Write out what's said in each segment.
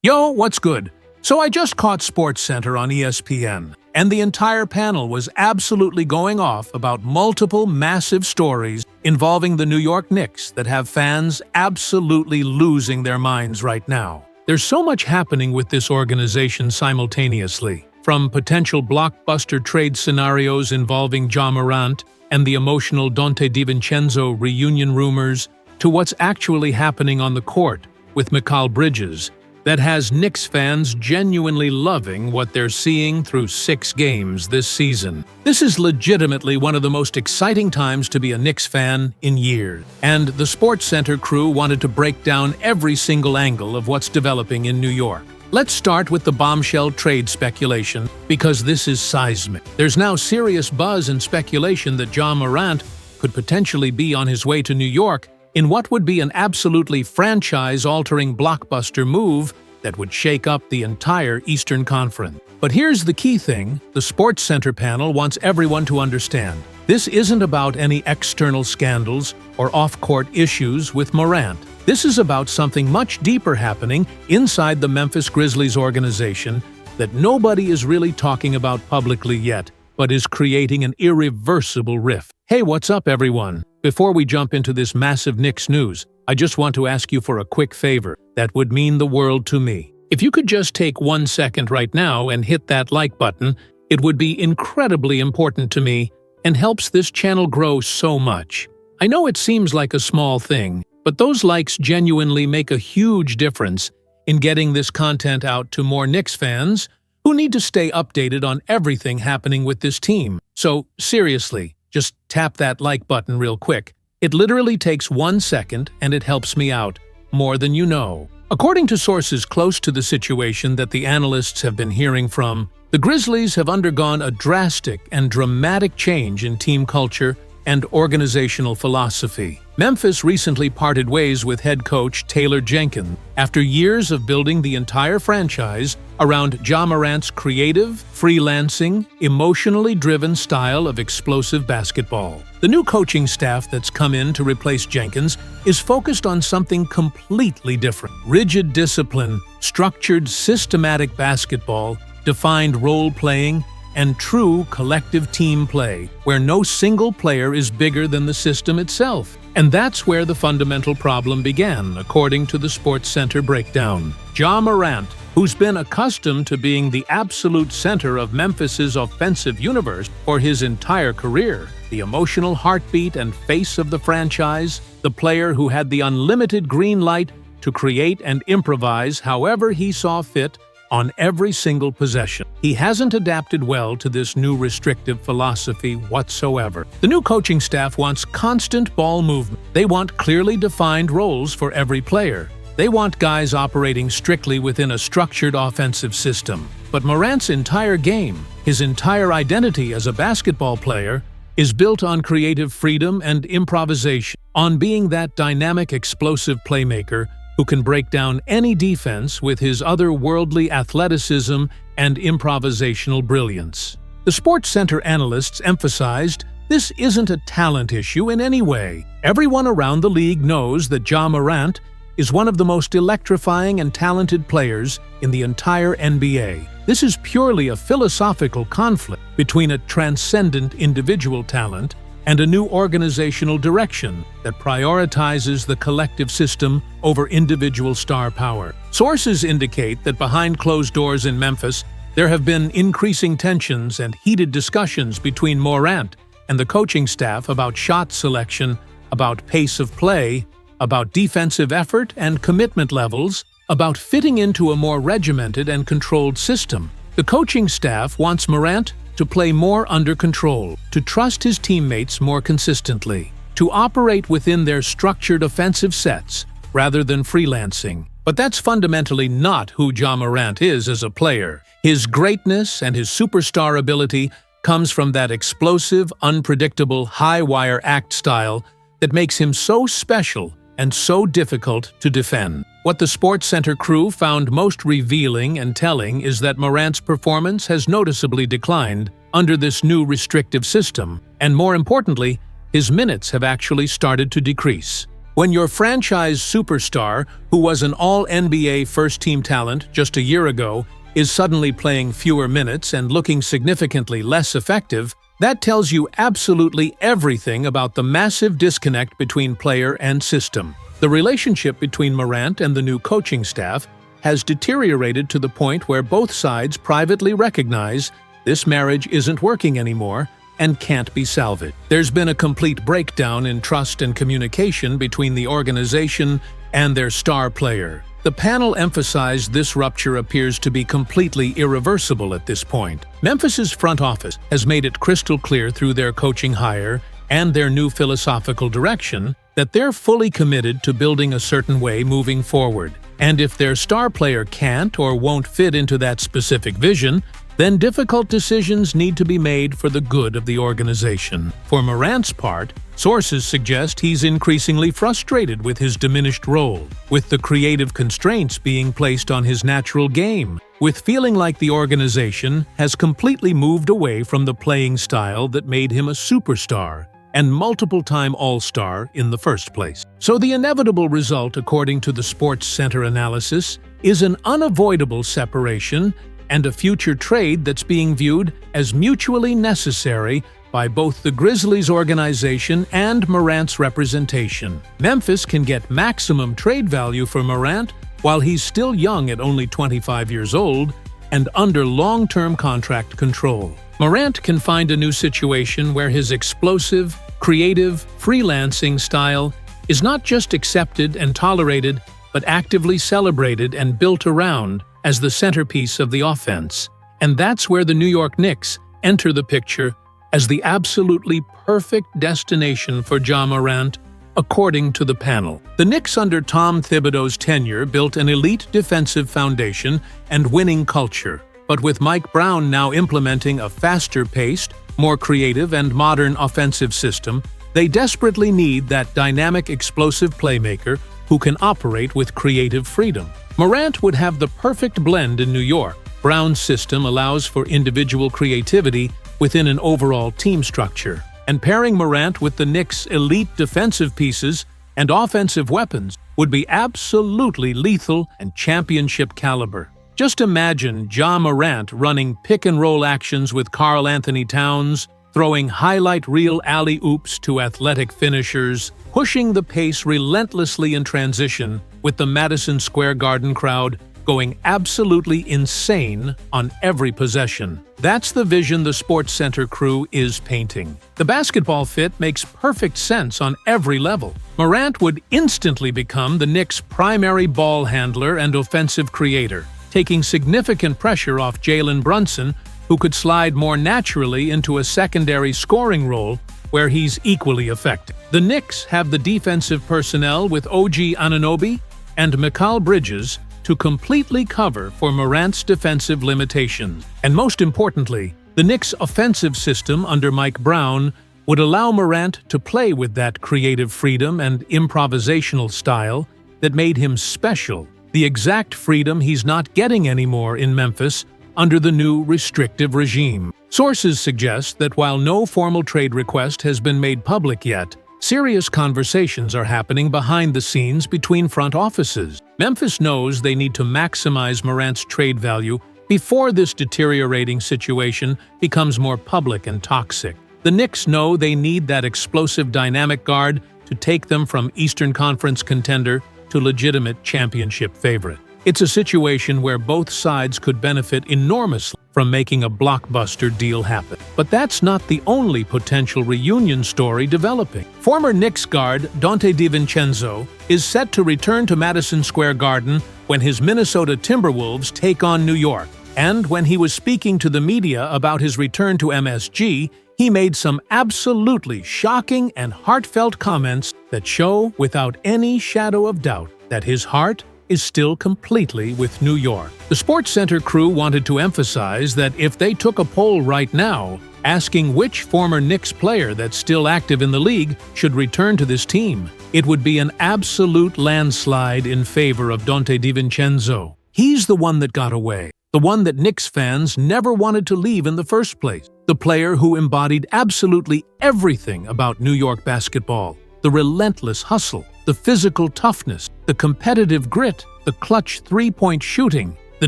Yo, what's good? So I just caught SportsCenter on ESPN, and the entire panel was absolutely going off about multiple massive stories involving the New York Knicks that have fans absolutely losing their minds right now. There's so much happening with this organization simultaneously, from potential blockbuster trade scenarios involving Ja Morant and the emotional Donte DiVincenzo reunion rumors, to what's actually happening on the court with Mikal Bridges, that has Knicks fans genuinely loving what they're seeing through 6 games this season. This is legitimately one of the most exciting times to be a Knicks fan in years, and the SportsCenter crew wanted to break down every single angle of what's developing in New York. Let's start with the bombshell trade speculation, because this is seismic. There's now serious buzz and speculation that Ja Morant could potentially be on his way to New York in what would be an absolutely franchise-altering blockbuster move that would shake up the entire Eastern Conference. But here's the key thing the SportsCenter panel wants everyone to understand. This isn't about any external scandals or off-court issues with Morant. This is about something much deeper happening inside the Memphis Grizzlies organization that nobody is really talking about publicly yet, but is creating an irreversible rift. Hey, what's up, everyone? Before we jump into this massive Knicks news, I just want to ask you for a quick favor that would mean the world to me. If you could just take 1 second right now and hit that like button, it would be incredibly important to me and helps this channel grow so much. I know it seems like a small thing, but those likes genuinely make a huge difference in getting this content out to more Knicks fans who need to stay updated on everything happening with this team. So, seriously, just tap that like button real quick. It literally takes 1 second and it helps me out, more than you know. According to sources close to the situation that the analysts have been hearing from, the Grizzlies have undergone a drastic and dramatic change in team culture and organizational philosophy. Memphis recently parted ways with head coach Taylor Jenkins after years of building the entire franchise around Ja Morant's creative, freelancing, emotionally driven style of explosive basketball. The new coaching staff that's come in to replace Jenkins is focused on something completely different. Rigid discipline, structured, systematic basketball, defined role-playing, and true collective team play, where no single player is bigger than the system itself. And that's where the fundamental problem began, according to the SportsCenter breakdown. Ja Morant, who's been accustomed to being the absolute center of Memphis's offensive universe for his entire career, the emotional heartbeat and face of the franchise, the player who had the unlimited green light to create and improvise however he saw fit on every single possession. He hasn't adapted well to this new restrictive philosophy whatsoever. The new coaching staff wants constant ball movement. They want clearly defined roles for every player. They want guys operating strictly within a structured offensive system. But Morant's entire game, his entire identity as a basketball player, is built on creative freedom and improvisation, on being that dynamic, explosive playmaker who can break down any defense with his otherworldly athleticism and improvisational brilliance. The SportsCenter analysts emphasized this isn't a talent issue in any way. Everyone around the league knows that Ja Morant is one of the most electrifying and talented players in the entire NBA. This is purely a philosophical conflict between a transcendent individual talent and a new organizational direction that prioritizes the collective system over individual star power. Sources indicate that behind closed doors in Memphis, there have been increasing tensions and heated discussions between Morant and the coaching staff about shot selection, about pace of play, about defensive effort and commitment levels, about fitting into a more regimented and controlled system. The coaching staff wants Morant to play more under control, to trust his teammates more consistently, to operate within their structured offensive sets rather than freelancing. But that's fundamentally not who Ja Morant is as a player. His greatness and his superstar ability comes from that explosive, unpredictable, high-wire act style that makes him so special and so difficult to defend. What the SportsCenter crew found most revealing and telling is that Morant's performance has noticeably declined under this new restrictive system, and more importantly, his minutes have actually started to decrease. When your franchise superstar, who was an all-NBA first-team talent just a year ago, is suddenly playing fewer minutes and looking significantly less effective, that tells you absolutely everything about the massive disconnect between player and system. The relationship between Morant and the new coaching staff has deteriorated to the point where both sides privately recognize this marriage isn't working anymore and can't be salvaged. There's been a complete breakdown in trust and communication between the organization and their star player. The panel emphasized this rupture appears to be completely irreversible at this point. Memphis's front office has made it crystal clear through their coaching hire and their new philosophical direction that they're fully committed to building a certain way moving forward. And if their star player can't or won't fit into that specific vision, then difficult decisions need to be made for the good of the organization. For Morant's part, sources suggest he's increasingly frustrated with his diminished role, with the creative constraints being placed on his natural game, with feeling like the organization has completely moved away from the playing style that made him a superstar and multiple-time All-Star in the first place. So the inevitable result, according to the Sports Center analysis, is an unavoidable separation and a future trade that's being viewed as mutually necessary by both the Grizzlies organization and Morant's representation. Memphis can get maximum trade value for Morant while he's still young at only 25 years old and under long-term contract control. Morant can find a new situation where his explosive, creative, freelancing style is not just accepted and tolerated, but actively celebrated and built around as the centerpiece of the offense. And that's where the New York Knicks enter the picture as the absolutely perfect destination for Ja Morant, according to the panel. The Knicks under Tom Thibodeau's tenure built an elite defensive foundation and winning culture. But with Mike Brown now implementing a faster-paced, more creative and modern offensive system, they desperately need that dynamic, explosive playmaker who can operate with creative freedom. Morant would have the perfect blend in New York. Brown's system allows for individual creativity within an overall team structure, and pairing Morant with the Knicks' elite defensive pieces and offensive weapons would be absolutely lethal and championship caliber. Just imagine Ja Morant running pick-and-roll actions with Karl Anthony Towns, throwing highlight reel alley-oops to athletic finishers, pushing the pace relentlessly in transition with the Madison Square Garden crowd going absolutely insane on every possession. That's the vision the Sports Center crew is painting. The basketball fit makes perfect sense on every level. Morant would instantly become the Knicks' primary ball handler and offensive creator, taking significant pressure off Jalen Brunson, who could slide more naturally into a secondary scoring role where he's equally effective. The Knicks have the defensive personnel with OG Anunoby and Mikal Bridges to completely cover for Morant's defensive limitations. And most importantly, the Knicks' offensive system under Mike Brown would allow Morant to play with that creative freedom and improvisational style that made him special, the exact freedom he's not getting anymore in Memphis under the new restrictive regime. Sources suggest that while no formal trade request has been made public yet, serious conversations are happening behind the scenes between front offices. Memphis knows they need to maximize Morant's trade value before this deteriorating situation becomes more public and toxic. The Knicks know they need that explosive dynamic guard to take them from Eastern Conference contender to legitimate championship favorite. It's a situation where both sides could benefit enormously from making a blockbuster deal happen. But that's not the only potential reunion story developing. Former Knicks guard Donte DiVincenzo is set to return to Madison Square Garden when his Minnesota Timberwolves take on New York. And when he was speaking to the media about his return to MSG, he made some absolutely shocking and heartfelt comments that show without any shadow of doubt that his heart is still completely with New York. The Sports Center crew wanted to emphasize that if they took a poll right now, asking which former Knicks player that's still active in the league should return to this team, it would be an absolute landslide in favor of Donte DiVincenzo. He's the one that got away, the one that Knicks fans never wanted to leave in the first place, the player who embodied absolutely everything about New York basketball: the relentless hustle, the physical toughness, the competitive grit, the clutch three-point shooting, the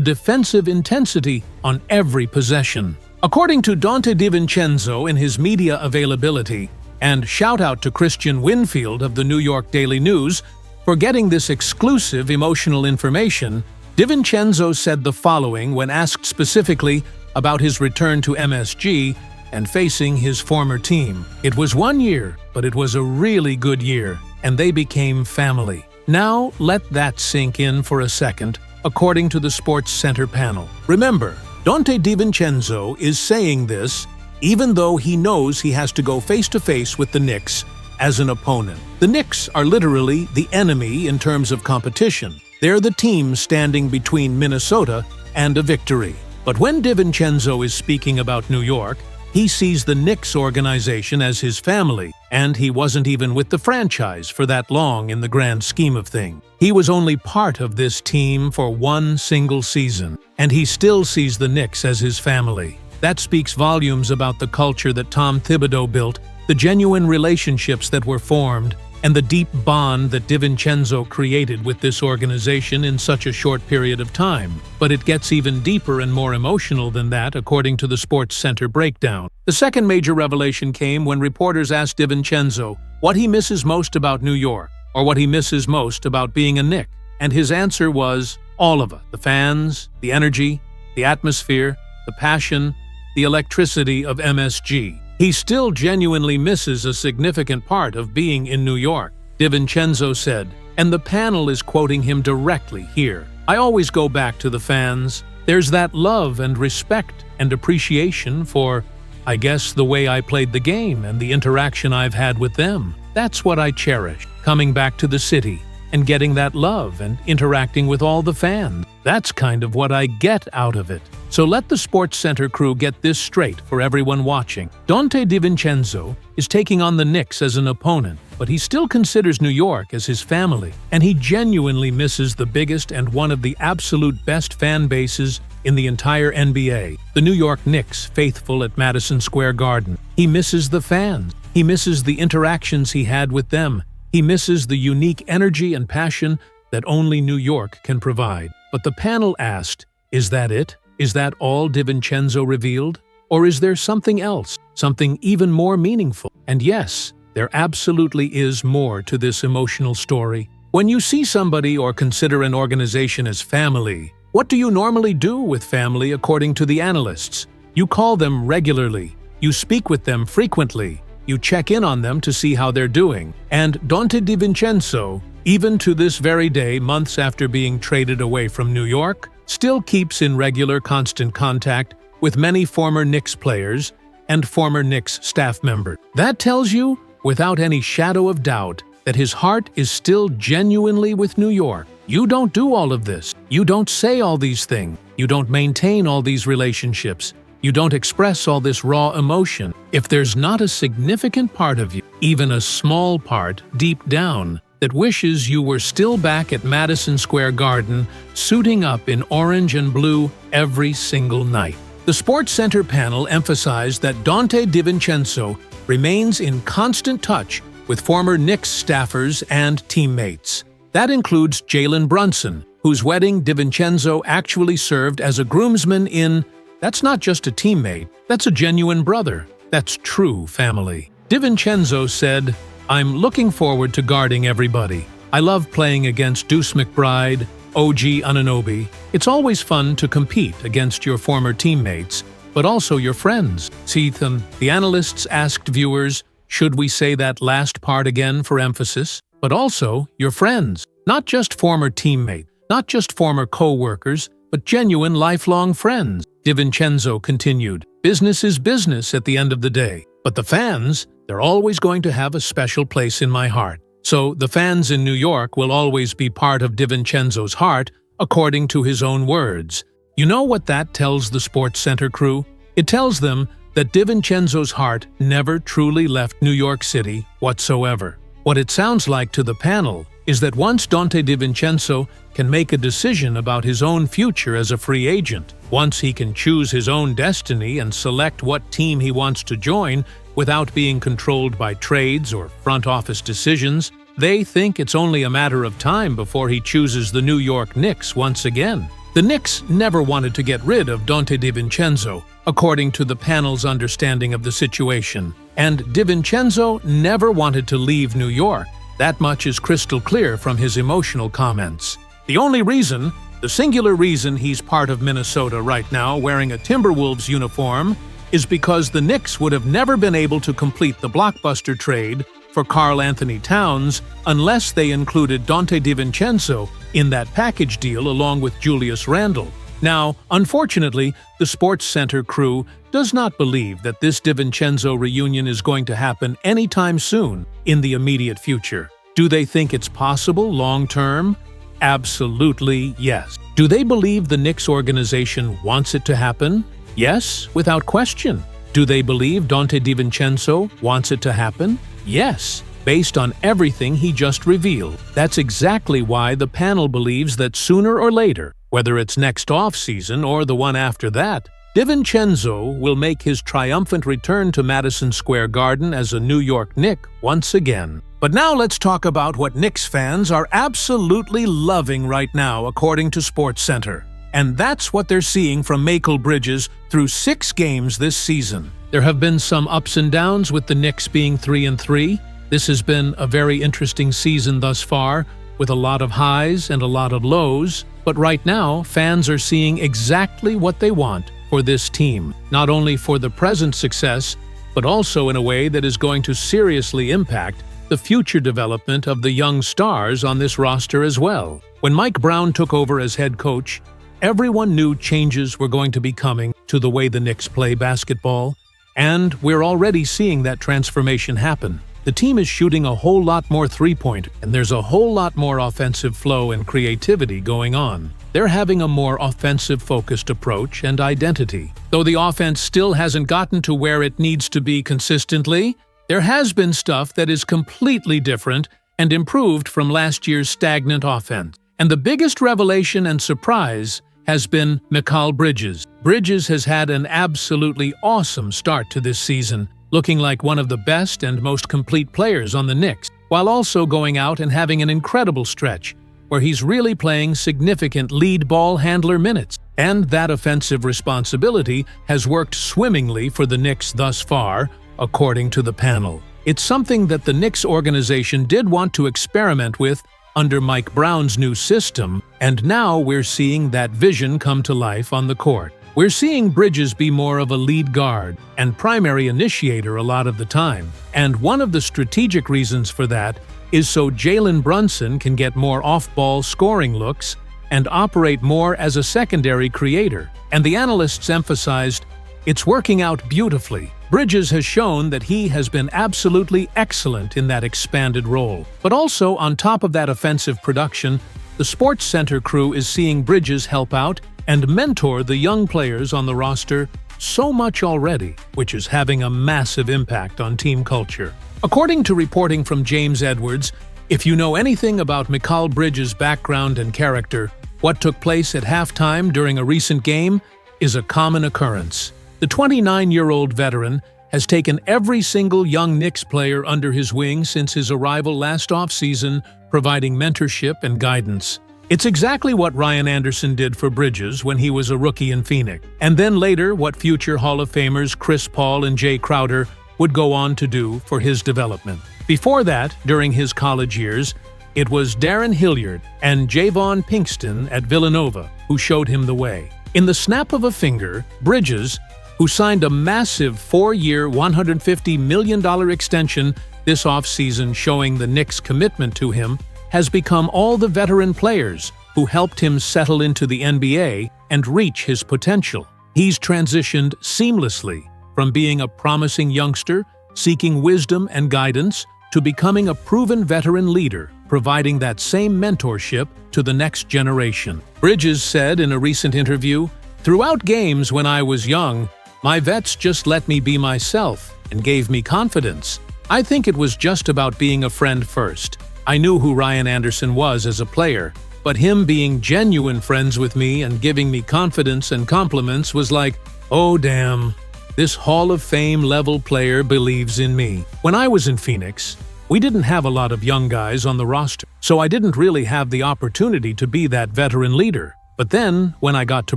defensive intensity on every possession. According to Donte DiVincenzo in his media availability, and shout out to Christian Winfield of the New York Daily News for getting this exclusive emotional information, DiVincenzo said the following when asked specifically about his return to MSG and facing his former team. "It was 1 year, but it was a really good year, and they became family." Now let that sink in for a second, according to the Sports Center panel. Remember, Donte DiVincenzo is saying this even though he knows he has to go face-to-face with the Knicks as an opponent. The Knicks are literally the enemy in terms of competition. They're the team standing between Minnesota and a victory. But when DiVincenzo is speaking about New York, he sees the Knicks organization as his family, and he wasn't even with the franchise for that long in the grand scheme of things. He was only part of this team for one single season, and he still sees the Knicks as his family. That speaks volumes about the culture that Tom Thibodeau built, the genuine relationships that were formed, and the deep bond that DiVincenzo created with this organization in such a short period of time. But it gets even deeper and more emotional than that, according to the Sports Center breakdown. The second major revelation came when reporters asked DiVincenzo what he misses most about New York, or what he misses most about being a Knick. And his answer was, all of it. The fans, the energy, the atmosphere, the passion, the electricity of MSG. He still genuinely misses a significant part of being in New York, DiVincenzo said, and the panel is quoting him directly here. "I always go back to the fans. There's that love and respect and appreciation for, I guess, the way I played the game and the interaction I've had with them. That's what I cherish, coming back to the city and getting that love and interacting with all the fans. That's kind of what I get out of it." So let the Sports Center crew get this straight for everyone watching. Donte DiVincenzo is taking on the Knicks as an opponent, but he still considers New York as his family, and he genuinely misses the biggest and one of the absolute best fan bases in the entire NBA, the New York Knicks faithful at Madison Square Garden. He misses the fans. He misses the interactions he had with them. He misses the unique energy and passion that only New York can provide. But the panel asked, is that it? Is that all DiVincenzo revealed? Or is there something else, something even more meaningful? And yes, there absolutely is more to this emotional story. When you see somebody or consider an organization as family, what do you normally do with family according to the analysts? You call them regularly. You speak with them frequently. You check in on them to see how they're doing. And Donte DiVincenzo, even to this very day, months after being traded away from New York, still keeps in regular, constant contact with many former Knicks players and former Knicks staff members. That tells you, without any shadow of doubt, that his heart is still genuinely with New York. You don't do all of this. You don't say all these things. You don't maintain all these relationships. You don't express all this raw emotion if there's not a significant part of you, even a small part deep down, that wishes you were still back at Madison Square Garden, suiting up in orange and blue every single night. The Sports Center panel emphasized that Donte DiVincenzo remains in constant touch with former Knicks staffers and teammates. That includes Jalen Brunson, whose wedding DiVincenzo actually served as a groomsman in. That's not just a teammate, that's a genuine brother. That's true family. DiVincenzo said, "I'm looking forward to guarding everybody. I love playing against Deuce McBride, OG Anunoby. It's always fun to compete against your former teammates, but also your friends." See, the analysts asked viewers, should we say that last part again for emphasis? But also your friends, not just former teammates, not just former co-workers, but genuine lifelong friends. DiVincenzo continued, "Business is business at the end of the day, but the fans, they're always going to have a special place in my heart." So the fans in New York will always be part of DiVincenzo's heart, according to his own words. You know what that tells the Sports Center crew? It tells them that DiVincenzo's heart never truly left New York City whatsoever. What it sounds like to the panel is that once Donte DiVincenzo can make a decision about his own future as a free agent, once he can choose his own destiny and select what team he wants to join without being controlled by trades or front office decisions, They think it's only a matter of time before he chooses the New York Knicks once again. The Knicks never wanted to get rid of Donte DiVincenzo, according to the panel's understanding of the situation. And DiVincenzo never wanted to leave New York. That much is crystal clear from his emotional comments. The only reason, the singular reason he's part of Minnesota right now wearing a Timberwolves uniform is because the Knicks would have never been able to complete the blockbuster trade for Karl Anthony Towns unless they included Donte DiVincenzo in that package deal along with Julius Randle. Now, unfortunately, the SportsCenter crew does not believe that this DiVincenzo reunion is going to happen anytime soon in the immediate future. Do they think it's possible long-term? Absolutely yes. Do they believe the Knicks organization wants it to happen? Yes, without question. Do they believe Donte DiVincenzo wants it to happen? Yes, based on everything he just revealed. That's exactly why the panel believes that sooner or later, whether it's next off-season or the one after that, DiVincenzo will make his triumphant return to Madison Square Garden as a New York Knick once again. But now let's talk about what Knicks fans are absolutely loving right now, according to SportsCenter. And that's what they're seeing from Mikal Bridges through 6 games this season. There have been some ups and downs with the Knicks being 3-3. This has been a very interesting season thus far, with a lot of highs and a lot of lows. But right now, fans are seeing exactly what they want for this team, not only for the present success, but also in a way that is going to seriously impact the future development of the young stars on this roster as well. When Mike Brown took over as head coach, everyone knew changes were going to be coming to the way the Knicks play basketball, and we're already seeing that transformation happen. The team is shooting a whole lot more three-point, and there's a whole lot more offensive flow and creativity going on. They're having a more offensive-focused approach and identity. Though the offense still hasn't gotten to where it needs to be consistently, there has been stuff that is completely different and improved from last year's stagnant offense. And the biggest revelation and surprise has been Mikal Bridges. Bridges has had an absolutely awesome start to this season, looking like one of the best and most complete players on the Knicks, while also going out and having an incredible stretch where he's really playing significant lead ball handler minutes. And that offensive responsibility has worked swimmingly for the Knicks thus far, according to the panel. It's something that the Knicks organization did want to experiment with under Mike Brown's new system, and now we're seeing that vision come to life on the court. We're seeing Bridges be more of a lead guard and primary initiator a lot of the time, and one of the strategic reasons for that is so Jalen Brunson can get more off-ball scoring looks and operate more as a secondary creator. And the analysts emphasized, it's working out beautifully. Bridges has shown that he has been absolutely excellent in that expanded role. But also, on top of that offensive production, the SportsCenter crew is seeing Bridges help out and mentor the young players on the roster so much already, which is having a massive impact on team culture. According to reporting from James Edwards, if you know anything about Mikal Bridges' background and character, what took place at halftime during a recent game is a common occurrence. The 29-year-old veteran has taken every single young Knicks player under his wing since his arrival last offseason, providing mentorship and guidance. It's exactly what Ryan Anderson did for Bridges when he was a rookie in Phoenix, and then later what future Hall of Famers Chris Paul and Jay Crowder would go on to do for his development. Before that, during his college years, it was Darren Hilliard and Javon Pinkston at Villanova who showed him the way. In the snap of a finger, Bridges, who signed a massive 4-year, $150 million extension this offseason showing the Knicks' commitment to him, has become all the veteran players who helped him settle into the NBA and reach his potential. He's transitioned seamlessly from being a promising youngster, seeking wisdom and guidance, to becoming a proven veteran leader, providing that same mentorship to the next generation. Bridges said in a recent interview, "Throughout games when I was young, my vets just let me be myself and gave me confidence. I think it was just about being a friend first. I knew who Ryan Anderson was as a player, but him being genuine friends with me and giving me confidence and compliments was like, oh damn, this Hall of Fame level player believes in me." When I was in Phoenix, We didn't have a lot of young guys on the roster, so I didn't really have the opportunity to be that veteran leader. But then, when I got to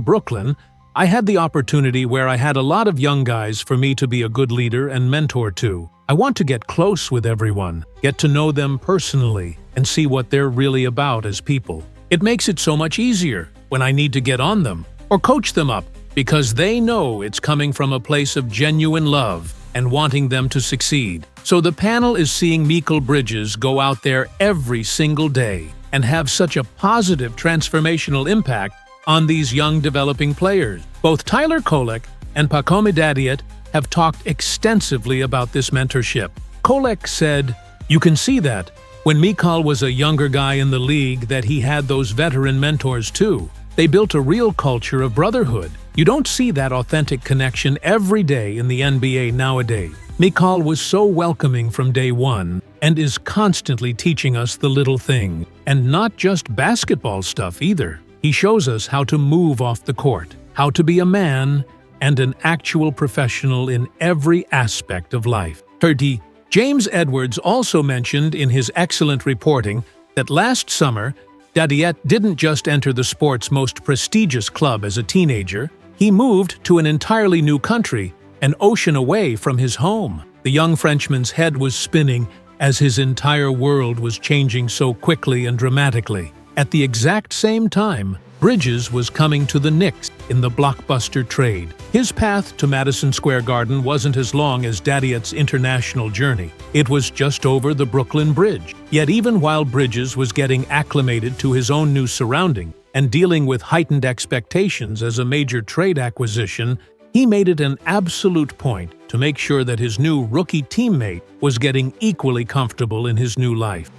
Brooklyn, I had the opportunity where I had a lot of young guys for me to be a good leader and mentor to. I want to get close with everyone, get to know them personally, and see what they're really about as people. It makes it so much easier when I need to get on them or coach them up, because they know it's coming from a place of genuine love and wanting them to succeed. So the panel is seeing Mikal Bridges go out there every single day and have such a positive transformational impact on these young developing players. Both Tyler Kolek and Pacome Dadiet have talked extensively about this mentorship. Kolek said, "You can see that when Mikal was a younger guy in the league that he had those veteran mentors too. They built a real culture of brotherhood. You don't see that authentic connection every day in the NBA nowadays. Mikal was so welcoming from day one and is constantly teaching us the little thing. And not just basketball stuff either. He shows us how to move off the court, how to be a man and an actual professional in every aspect of life." 30. James Edwards also mentioned in his excellent reporting that last summer, Dadiet didn't just enter the sport's most prestigious club as a teenager. He moved to an entirely new country, an ocean away from his home. The young Frenchman's head was spinning as his entire world was changing so quickly and dramatically. At the exact same time, Bridges was coming to the Knicks in the blockbuster trade. His path to Madison Square Garden wasn't as long as Dadiet's international journey. It was just over the Brooklyn Bridge. Yet even while Bridges was getting acclimated to his own new surrounding and dealing with heightened expectations as a major trade acquisition, he made it an absolute point to make sure that his new rookie teammate was getting equally comfortable in his new life.